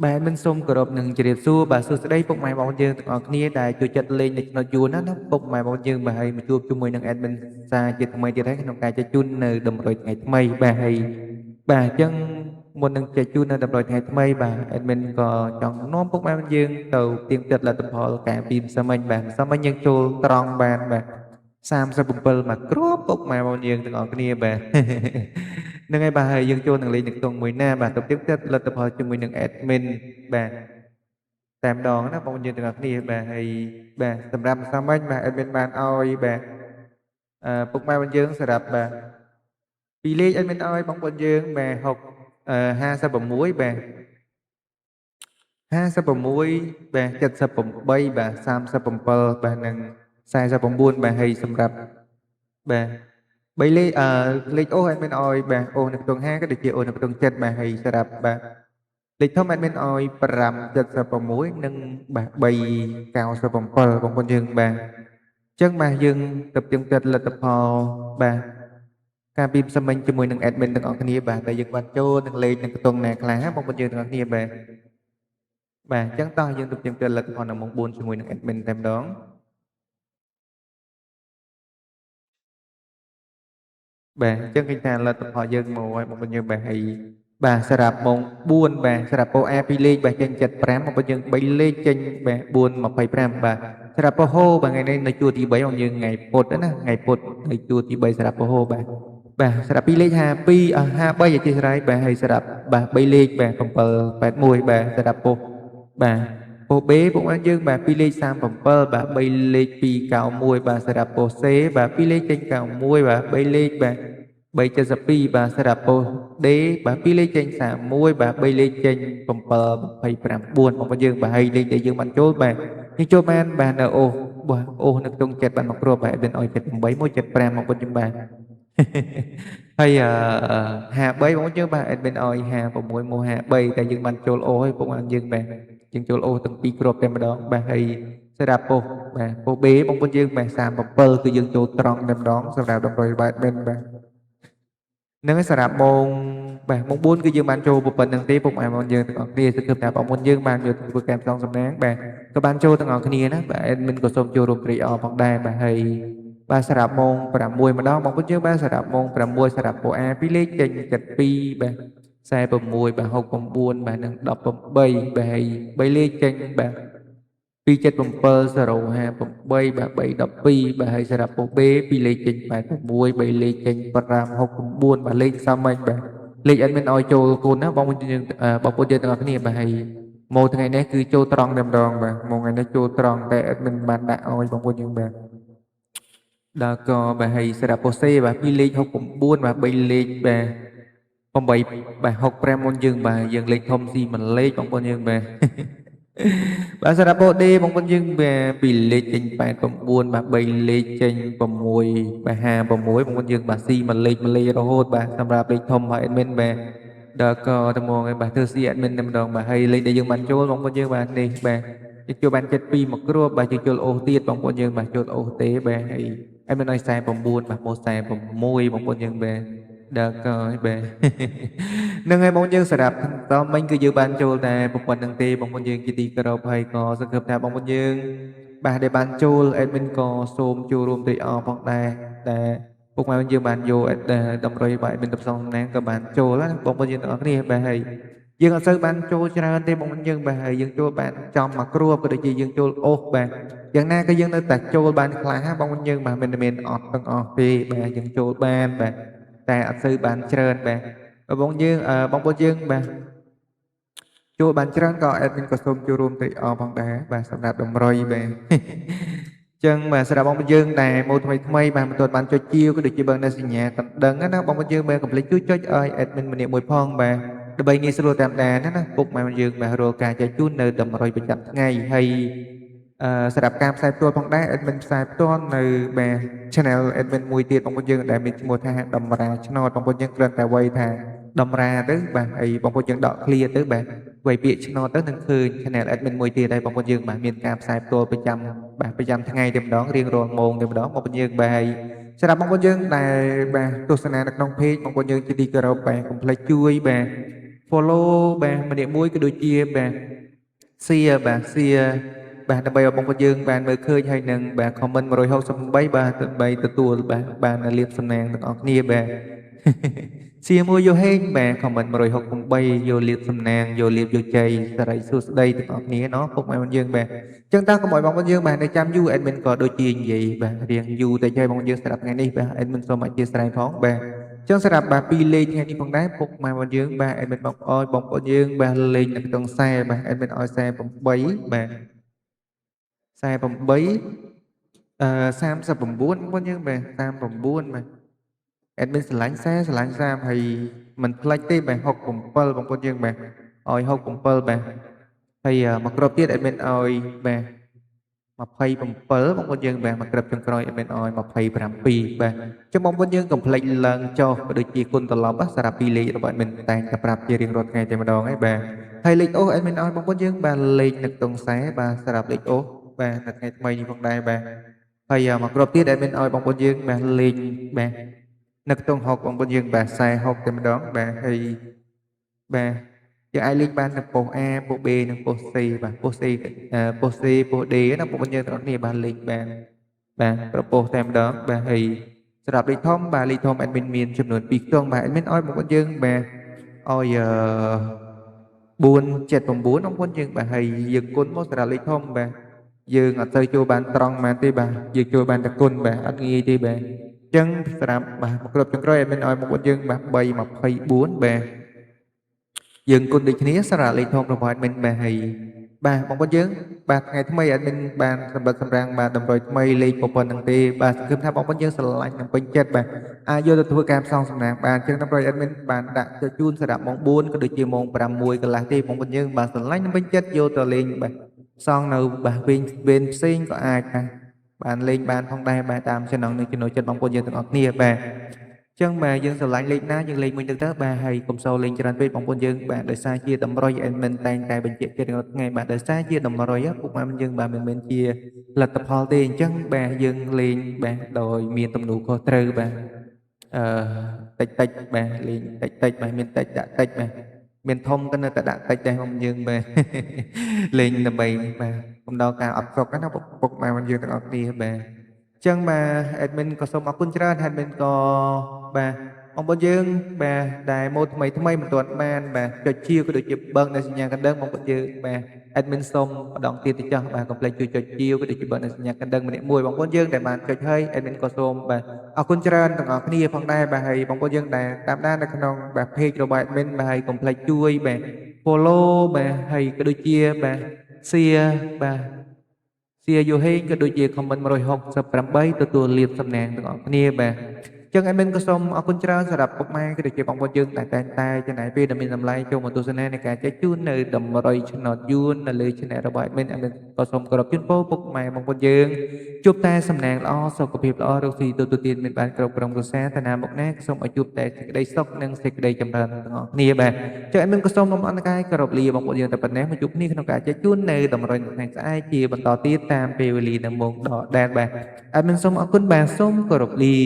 Bạn mìnhសូមគោរពនឹងជម្រាបសួរបាទសួស្តីពុកម៉ែបងប្អូនយើងទាំងអស់គ្នាដែលចូលចិត្តលេងនៅចំណុចយួរណាពុកម៉ែបងប្អូនយើងបាទហើយមកជួបជាមួយនឹង Admin សារជាថ្មីទៀតហើយក្នុងការចែកជូននៅតម្រុយថ្ងៃថ្មីបាទហើយបាទអញ្ចឹងមុននឹងចែកជូននៅតម្រុយថ្ងៃថ្មីបាទ Admin ក៏ចង់នាំពុកម៉ែបងប្អូនយើងទៅទៀងទាត់លទ្ធផលការពីម្សិលមិញបាទម្សិលមិញយើងចូលត្រង់បានបាទ37មកគ្រាប់ពុកម៉ែបងប្អូនយើងទាំងអស់គ្នាបាទហ្នឹងហើយបាទហើយយើងចូលនឹងលេងនៅក្នុងមួយណាបាទទៅទៀងទាត់លទ្ធផលជាមួយនឹង Admin បាទតែម្ដងណាបងប្អូនយើងទាំងអស់គ្នាបាទហើយបាទសម្រាប់ម្សិលមិញបាទ Admin បានឲ្យបាទពុកម៉ែបងយើងសម្រាប់បាទពីរលេខ Admin ឲ្យបងប្អូនយើងបាទ56បាទ56បាទ78បាទ37បាទនិង49បាទហើយសម្រាប់បាទ3លេខអូស admin ឲ្យបាទអូសនៅខ្ទង់5ក៏ដូចជាអូសនៅខ្ទង់7បាទហើយសម្រាប់បាទលេខធំ admin ឲ្យ576និងបាទ397បងប្អូនយើងបាទអញ្ចឹងបាទយើងទៅទៀងទាត់លទ្ធផលបាទការពីផ្សមិញជាមួយនឹង admin ទាំងអស់គ្នាបាទដែលយើងបានចូលនឹងលេខនឹងខ្ទង់ណាខ្លះបងប្អូនយើងទាំងអស់គ្នាបាទបាទអញ្ចឹងតោះយើងទៅទៀងទាត់លទ្ធផលនៅម៉ោង4ជាមួយនឹង admin តែម្ដងបាទអញ្ចឹងឃើញថាលទ្ធផលយើងមកហើយបងប្អូនយើងបាទហើយបាទសម្រាប់ម៉ោង4បាទសម្រាប់ពោ A 2លេខបាទចេញ75បងប្អូនយើង3លេខចេញបាទ425បាទសម្រាប់ពោហូបាទថ្ងៃនេះនៅជួរទី3បងយើងថ្ងៃពុធណាថ្ងៃពុធនៅជួរទី3សម្រាប់ពោហូបាទបាទសម្រាប់2លេខ52 53អធិស្ឋានបាទហើយសម្រាប់បាទ3លេខបាទ781បាទសម្រាប់ពោបាទពោ B ពួកបានយើងបាទ2លេខ37បាទ3លេខ291បាទសម្រាប់ពោ C បាទ2លេខចេញ91បាទ3លេខបាទ372បាទសម្រាប់ពោ D បាទ2លេខចេញ31បាទ3លេខចេញ729បងប្អូនយើងបាទហើយលេខដែលយើងបានចូលបាទយើងចូលបានបាទនៅអូសបាទអូសនៅក្នុងចិត្តបានមកគ្រាប់បាទបានឲ្យ78 175បងប្អូនយើងបាទហើយ53បងប្អូនយើងបាទ admin ឲ្យ56មក53តែយើងបានចូលអូសហើយពួកបានយើងបាទយើងចូលអូសទាំងពីរគ្រាប់តែម្ដងបាទហើយសម្រាប់ពោសបាទពោស B បងប្អូនយើងបាទ37គឺយើងចូលត្រង់តែម្ដងសម្រាប់តម្រុយបាទ admin បាទនឹងសម្រាប់ម៉ោងបាទម៉ោង4គឺយើងបានចូលប៉ុណ្្នឹងទេពុកម៉ែបងប្អូនយើងទាំងអស់គ្នាសង្ឃឹមថាបងប្អូនយើងបានយកធ្វើការផ្សងសំណាងបាទក៏បានចូលទាំងអស់គ្នាណាបាទ admin ក៏សូមចូលរួមត្រេកអរផងដែរបាទហើយបាទសម្រាប់ម៉ោង6ម្ដងបងប្អូនយើងបាទសម្រាប់ម៉ោង6សម្រាប់ពោ A 2លេខចេញ72បាទ46បាទ69បាទនិង18បាទហើយ3លេខចេញបាទ277 058បាទ312បាទហើយសម្រាប់ពោះ B 2លេខចេញ86 3លេខចេញ569បាទលេខសាមញ្ញបាទលេខ admin ឲ្យចូលគុណណាបងប្អូនយើងបងប្អូនយើងទាំងអស់គ្នាបាទហើយម៉ូថ្ងៃនេះគឺចូលត្រង់តែម្ដងបាទម៉ោថ្ងៃនេះចូលត្រង់តែ admin បានដាក់ឲ្យបងប្អូនយើងបាទដល់ក៏បាទហើយសម្រាប់ពោះ C បាទ2លេខ69បាទ3លេខបាទ8បាទ65មុនយើងបាទយើងលេខធំស៊ី1លេខបងប្អូនយើងបាទបាទសម្រាប់បូដេបងប្អូនយើងពីលេខចេញ89បាទ3លេខចេញ6បាទ56បងប្អូនយើងបាទស៊ី1លេខរហូតបាទសម្រាប់លេខធំរបស់ admin បាទដល់ក៏ត្មងឯងបាទធ្វើស៊ី admin តែម្ដងបាទហើយលេខដែលយើងបានចូលបងប្អូនយើងបាទនេះបាទយើងចូលបាន72មកគ្រាប់បាទយើងចូលអូសទៀតបងប្អូនយើងបាទចូលអូសទេបាទហើយ admin ឲ្យ49បាទមក46បងប្អូនយើងបាទដល់ក៏បាទហ្នឹងហើយបងយើងសម្រាប់តមិញគឺយើងបានចូលតែប៉ុណ្្នឹងទេបងប្អូនយើងជាទីគោរពហើយក៏សង្ឃឹមថាបងប្អូនយើងបាទដែលបានចូល admin ក៏សូមចូលរួមត្រេកអរផងដែរតែពុកម៉ែយើងបានយកតម្រុយបាទ admin ទៅផ្សងសំណាងក៏បានចូលណាបងប្អូនយើងទាំងអស់គ្នាបាទហើយយើងអត់សូវបានចូលច្រើនទេបងប្អូនយើងបាទហើយយើងចូលបានចំមកគ្រាប់ក៏ដូចជាយើងចូលអូសបាទយ៉ាងណាក៏យើងនៅតែចូលបានខ្លះបងប្អូនយើងបាទមិនមែនអត់ទាំងអស់ទេបាទយើងចូលបានបាទតែអត់សូវបានច្រើនបាទបងយើងបងប្អូនយើងបាទចូលបានច្រើនក៏ admin ក៏សូមចូលរួមត្រេកអរផងដែរបាទសម្រាប់តម្រុយបាទចឹងបាទសម្រាប់បងប្អូនយើងដែលមកថ្មីបាទមិនទាន់បានចុចជាវក៏ដូចជាបើនៅសញ្ញាកណ្ដឹងណាបងប្អូនយើងមិនកុំភ្លេចជួយចុចឲ្យ admin ម្នាក់មួយផងបាទដើម្បីងាយស្រួលតាមដានណាពុកម៉ែយើងបាទរាល់ការចែកជូននៅតម្រុយប្រចាំថ្ងៃហើយសម្រាប់ការផ្សាយផ្ទាល់ផងដែរ admin ផ្សាយផ្ទាល់នៅបាទ channel admin មួយទៀតបងប្អូនយើងដែលមានឈ្មោះថាតម្រាឆ្នោតបងប្អូនយើងគ្រាន់តែវាយថាតម្រាទៅបាទហើយបងប្អូនយើងដក clear ទៅបាទវាយពាក្យឆ្នោតទៅនឹងឃើញ channel admin មួយទៀតហើយបងប្អូនយើងបាទមានការផ្សាយផ្ទាល់ប្រចាំថ្ងៃតែម្ដងរៀងរាល់ម៉ោងតែម្ដងបងប្អូនយើងបាទហើយសម្រាប់បងប្អូនយើងដែលបាទទស្សនានៅក្នុង page បងប្អូនយើងជាទីគោរពបាទកុំភ្លេចជួយបាទ follow បាទម្នាក់មួយក៏ដូចជាបាទ share បាទ share បាទដើម្បីឲ្យបងប្អូនយើងបានមើលឃើញហើយនឹងបាទ comment 168បាទដើម្បីទទួលបាទបានលាភសំណាងទាំងអស់គ្នាបាទ share មួយយកហេងបាទ comment 168យកលាភសំណាងយកលាភយកជ័យសិរីសួស្តីទាំងអស់គ្នាเนาะពុកម៉ែបងប្អូនយើងបាទអញ្ចឹងតើកុំឲ្យបងប្អូនយើងបាទនៅចាំយូរ admin ក៏ដូចជានិយាយបាទរៀងយូរតែឲ្យបងប្អូនយើងស្ដាប់ថ្ងៃនេះបាទ admin សូមអធិស្ឋានផងបាទអញ្ចឹងសម្រាប់បាទពីរលេខថ្ងៃនេះផងដែរពុកម៉ែបងប្អូនយើងបាទ admin បងប្អូនបងប្អូនយើងបាទលេខនៅក្នុងខ្សែបាទ admin ឲ្យខ្សែ8បាទខ្សែ8 39បងប្អូនយើងបាទ39បាទ admin ស្រឡាញ់40ស្រឡាញ់30ហើយមិនផ្លិចទេបាទ67បងប្អូនយើងបាទឲ្យ67បាទហើយមកគ្របទៀត admin ឲ្យបាទ27បងប្អូនយើងបាទមកគ្របចុងក្រោយ admin ឲ្យ27បាទចឹងបងប្អូនយើងកុំភ្លេចឡើងចុះក៏ដូចជាគុណត្រឡប់សម្រាប់ពីរលេខរបស់ admin តែងតែប្រាប់ជារៀងរាល់ថ្ងៃតែម្ដងហ្នឹងបាទហើយលេខអូស admin ឲ្យបងប្អូនយើងបាទលេខនៅក្នុងខ្សែបាទសម្រាប់លេខអូសបាទនៅថ្ងៃថ្មីនេះផងដែរបាទហើយមកគ្របទៀត admin ឲ្យបងប្អូនយើងបាទលេខបាទនៅក្នុង6បងប្អូនយើងបាទ46តែម្ដងបាទហើយបាទយើងអាចលេខបាននៅប៉ុស A ប៉ុស B និងប៉ុស C បាទប៉ុស C ប៉ុស C ប៉ុស D ណាបងប្អូនយើងទាំងអស់គ្នាបាទលេខបានបាទប្រប៉ុសតែម្ដងបាទហើយសម្រាប់លេខធំបាទលេខធំ admin មានចំនួន2ខ្ទង់បាទ admin ឲ្យបងប្អូនយើងបាទឲ្យ479បងប្អូនយើងបាទហើយយើងគុណមកសម្រាប់លេខធំបាទយើងអត់ទៅចូលបានត្រង់ប៉ុន្មានទេបាទយើងចូលបានតែគុណបាទអត់ងាយទេបាទចឹងសម្រាប់បាទមកគ្រប់ចុងក្រោយ admin ឲ្យបងប្អូនយើងបាទ324បាទយើងគុណដូចគ្នាសម្រាប់លេខធំរបស់ admin បាទហើយបាទបងប្អូនយើងបាទថ្ងៃថ្មី admin បានសម្បត្តិសម្រាំងបាទតម្រុយថ្មីលេខប៉ុណ្្នឹងទេបាទសង្ឃឹមថាបងប្អូនយើងស្រឡាញ់និងពេញចិត្តបាទអាចយកទៅធ្វើការផ្សងសំណាងបានចឹងតម្រុយ admin បានដាក់ចុះជូនសម្រាប់ម៉ោង4ក៏ដូចជាម៉ោង6កន្លះទេបងប្អូនយើងបាទស្រឡាញ់និងពេញចិត្តយកទៅលេងបាទផ្សងនៅបាទវិញផ្សេងក៏អាចបាទបានលេងបានផងដែរបាទតាមចំណង់នឹងចំណូលចិត្តបងប្អូនយើងទាំងអស់គ្នាបាទចឹងបាទយើងស្រឡាញ់លេខណាយើងលេខមួយទៅបាទហើយកុំសូវលេងច្រើនពេកបងប្អូនយើងបាទដោយសារជាតម្រុយ admin តែងតែបញ្ជាក់ជារៀងរាល់ថ្ងៃបាទដោយសារជាតម្រុយពុកម៉ែយើងបាទមិនមែនជាលទ្ធផលទេអញ្ចឹងបាទយើងលេងបាទដោយមានទំនួលខុសត្រូវបាទតិចបាទលេងតិចបាទមានតិចដាក់តិចបាទមានធំក៏នៅតែដាក់តិចដែរបងយើងបាទលេងដើម្បីបាទកំដៅការអត់ស្រុកណាពុកម៉ែយើងទាំងអស់គ្នាបាទចឹងបាទ admin ក៏សូមអរគុណច្រើន admin ក៏បាទបងប្អូនយើងបាទដែលម៉ូតថ្មីមិនទាន់បានបាទចុចជាវក៏ដូចជាបើកនៅសញ្ញាកណ្ដឹងបងប្អូនយើងបាទ admin សូមម្ដងទៀតទៅចុះបាទកុំភ្លេចជួយចុចជាវក៏ដូចជាបើកនៅសញ្ញាកណ្ដឹងម្នាក់មួយបងប្អូនយើងដែលបានចុចហើយ admin ក៏សូមបាទអរគុណច្រើនទាំងអស់គ្នាផងដែរបាទហើយបងប្អូនយើងដែលតាមដាននៅក្នុងបាទ page របស់ admin បាទហើយកុំភ្លេចជួយបាទ follow បាទហើយក៏ដូចជាបាទ share បាទជាយូហេងក៏ដូចជា comment 168ទទួលលាភសំណាងទាំងអស់គ្នាបាទចឹង admin ក៏សូមអរគុណច្រើនសម្រាប់ពុកម៉ែក៏ដូចជាបងប្អូនយើងដែលតែងតែចំណាយពេលដ៏មានតម្លៃចូលមកទស្សនានៃការចែកជូននៅតម្រុយឆ្នោតយួននៅលើ channel របស់ admin ក៏សូមគោរពជូនពរពុកម៉ែបងប្អូនយើងជួបតែសំណាងល្អសុខភាពល្អរកស៊ីទទួលទានមានបានគ្រប់ក្រុមគ្រួសារតាណាមកណាសូមឲ្យជួបតែសេចក្តីសុខនិងសេចក្តីចម្រើនទាំងអស់គ្នាបាទចឹង admin ក៏សូមលំអរកាយគោរពលាបងប្អូនយើងតែប៉ុណ្ណេះមកជួបគ្នាក្នុងការចែកជូននៅតម្រុយថ្ងៃស្អែកជាបន្តទៀតតាមពេលវេលានៅម៉ោងដដែលបាទ admin សូមអរគុណបាទសូមគោរពលា